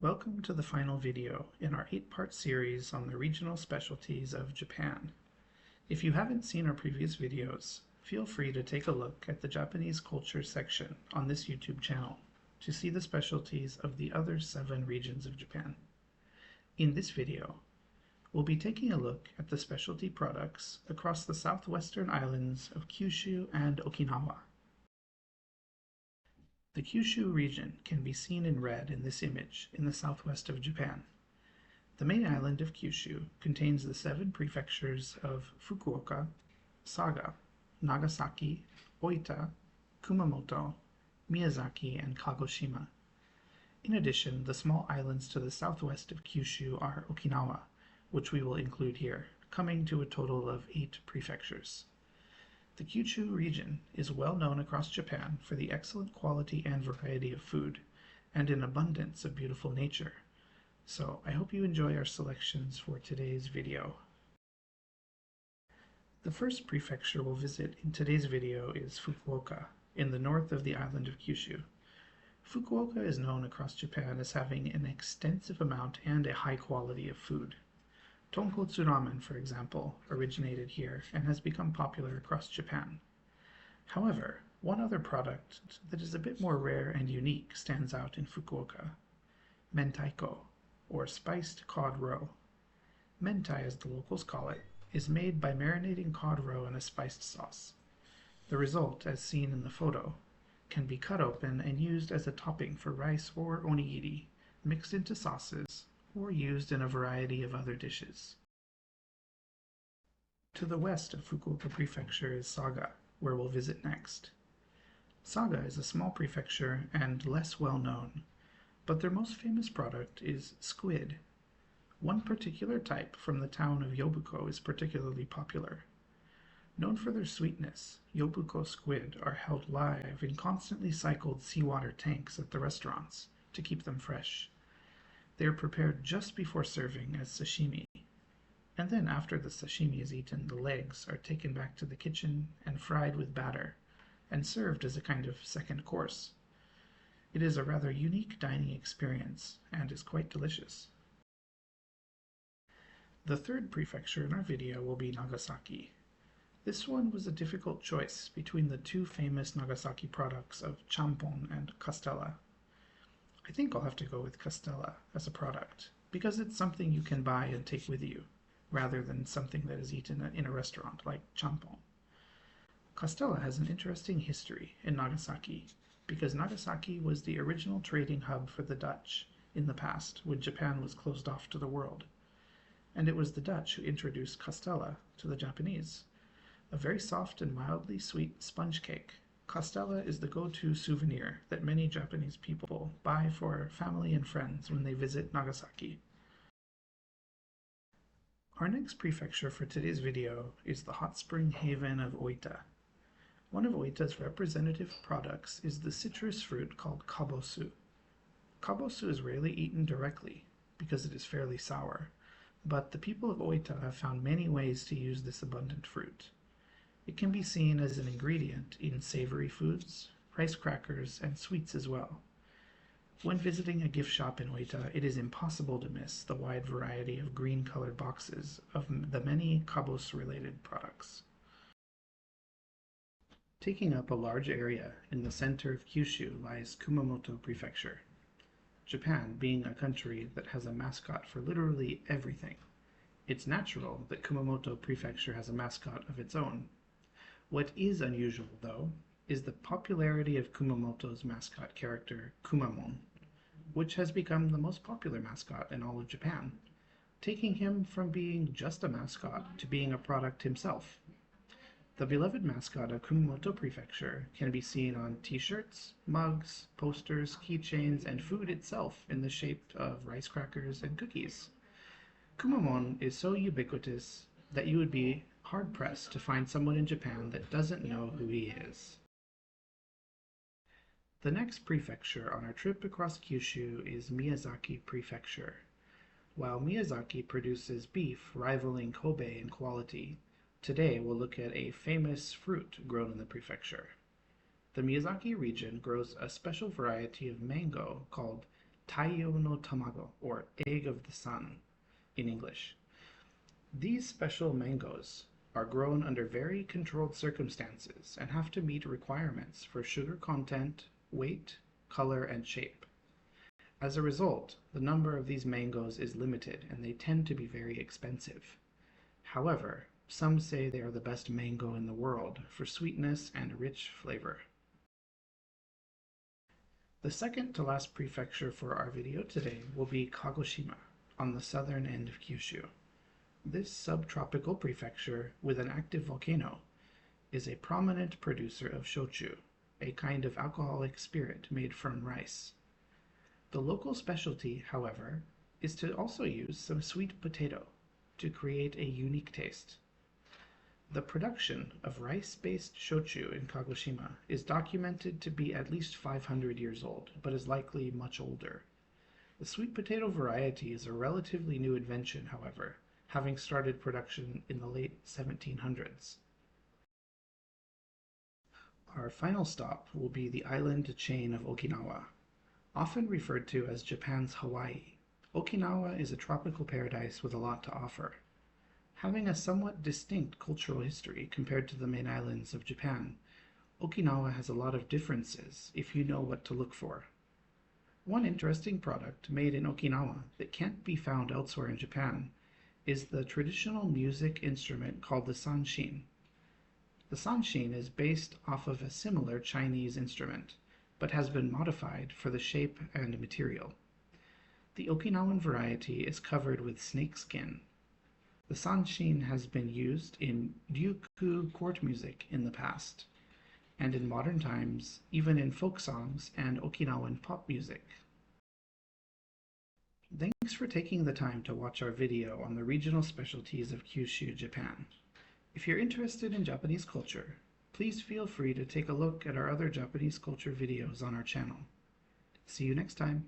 Welcome to the final video in our 8-part series on the regional specialties of Japan. If you haven't seen our previous videos, feel free to take a look at the Japanese culture section on this YouTube channel to see the specialties of the other 7 regions of Japan. In this video, we'll be taking a look at the specialty products across the southwestern islands of Kyushu and Okinawa. The Kyushu region can be seen in red in this image in the southwest of Japan. The main island of Kyushu contains the 7 prefectures of Fukuoka, Saga, Nagasaki, Oita, Kumamoto, Miyazaki, and Kagoshima. In addition, the small islands to the southwest of Kyushu are Okinawa, which we will include here, coming to a total of 8 prefectures. The Kyushu region is well known across Japan for the excellent quality and variety of food, and an abundance of beautiful nature. So I hope you enjoy our selections for today's video. The first prefecture we'll visit in today's video is Fukuoka, in the north of the island of Kyushu. Fukuoka is known across Japan as having an extensive amount and a high quality of food. Tonkotsu ramen, for example, originated here and has become popular across Japan. However, one other product that is a bit more rare and unique stands out in Fukuoka: mentaiko, or spiced cod roe. Mentai, as the locals call it, is made by marinating cod roe in a spiced sauce. The result, as seen in the photo, can be cut open and used as a topping for rice or onigiri, mixed into sauces, or used in a variety of other dishes. To the west of Fukuoka Prefecture is Saga, where we'll visit next. Saga is a small prefecture and less well known, but their most famous product is squid. One particular type from the town of Yobuko is particularly popular. Known for their sweetness, Yobuko squid are held live in constantly cycled seawater tanks at the restaurants to keep them fresh. They are prepared just before serving as sashimi, and then after the sashimi is eaten, the legs are taken back to the kitchen and fried with batter, and served as a kind of second course. It is a rather unique dining experience, and is quite delicious. The third prefecture in our video will be Nagasaki. This one was a difficult choice between the 2 famous Nagasaki products of champon and castella. I think I'll have to go with castella as a product, because it's something you can buy and take with you, rather than something that is eaten in a restaurant like champon. Castella has an interesting history in Nagasaki, because Nagasaki was the original trading hub for the Dutch in the past when Japan was closed off to the world, and it was the Dutch who introduced castella to the Japanese. A very soft and mildly sweet sponge cake, castella is the go-to souvenir that many Japanese people buy for family and friends when they visit Nagasaki. Our next prefecture for today's video is the hot spring haven of Oita. One of Oita's representative products is the citrus fruit called kabosu. Kabosu is rarely eaten directly because it is fairly sour, but the people of Oita have found many ways to use this abundant fruit. It can be seen as an ingredient in savory foods, rice crackers, and sweets as well. When visiting a gift shop in Oita, it is impossible to miss the wide variety of green-colored boxes of the many kabos-related products. Taking up a large area in the center of Kyushu lies Kumamoto Prefecture. Japan being a country that has a mascot for literally everything, it's natural that Kumamoto Prefecture has a mascot of its own. What is unusual, though, is the popularity of Kumamoto's mascot character, Kumamon, which has become the most popular mascot in all of Japan, taking him from being just a mascot to being a product himself. The beloved mascot of Kumamoto Prefecture can be seen on t-shirts, mugs, posters, keychains, and food itself in the shape of rice crackers and cookies. Kumamon is so ubiquitous that you would be hard-pressed to find someone in Japan that doesn't know who he is. The next prefecture on our trip across Kyushu is Miyazaki Prefecture. While Miyazaki produces beef rivaling Kobe in quality, today we'll look at a famous fruit grown in the prefecture. The Miyazaki region grows a special variety of mango called Taiyo no tamago, or egg of the sun in English. These special mangoes are grown under very controlled circumstances and have to meet requirements for sugar content, weight, color, and shape. As a result, the number of these mangoes is limited and they tend to be very expensive. However, some say they are the best mango in the world for sweetness and rich flavor. The second to last prefecture for our video today will be Kagoshima, on the southern end of Kyushu. This subtropical prefecture with an active volcano is a prominent producer of shochu, a kind of alcoholic spirit made from rice. The local specialty, however, is to also use some sweet potato to create a unique taste. The production of rice-based shochu in Kagoshima is documented to be at least 500 years old, but is likely much older. The sweet potato variety is a relatively new invention, however, having started production in the late 1700s. Our final stop will be the island chain of Okinawa. Often referred to as Japan's Hawaii, Okinawa is a tropical paradise with a lot to offer. Having a somewhat distinct cultural history compared to the main islands of Japan, Okinawa has a lot of differences if you know what to look for. One interesting product made in Okinawa that can't be found elsewhere in Japan is the traditional music instrument called the sanshin. The sanshin is based off of a similar Chinese instrument, but has been modified for the shape and material. The Okinawan variety is covered with snakeskin. The sanshin has been used in ryuku court music in the past, and in modern times, even in folk songs and Okinawan pop music. Thanks for taking the time to watch our video on the regional specialties of Kyushu, Japan. If you're interested in Japanese culture, please feel free to take a look at our other Japanese culture videos on our channel. See you next time!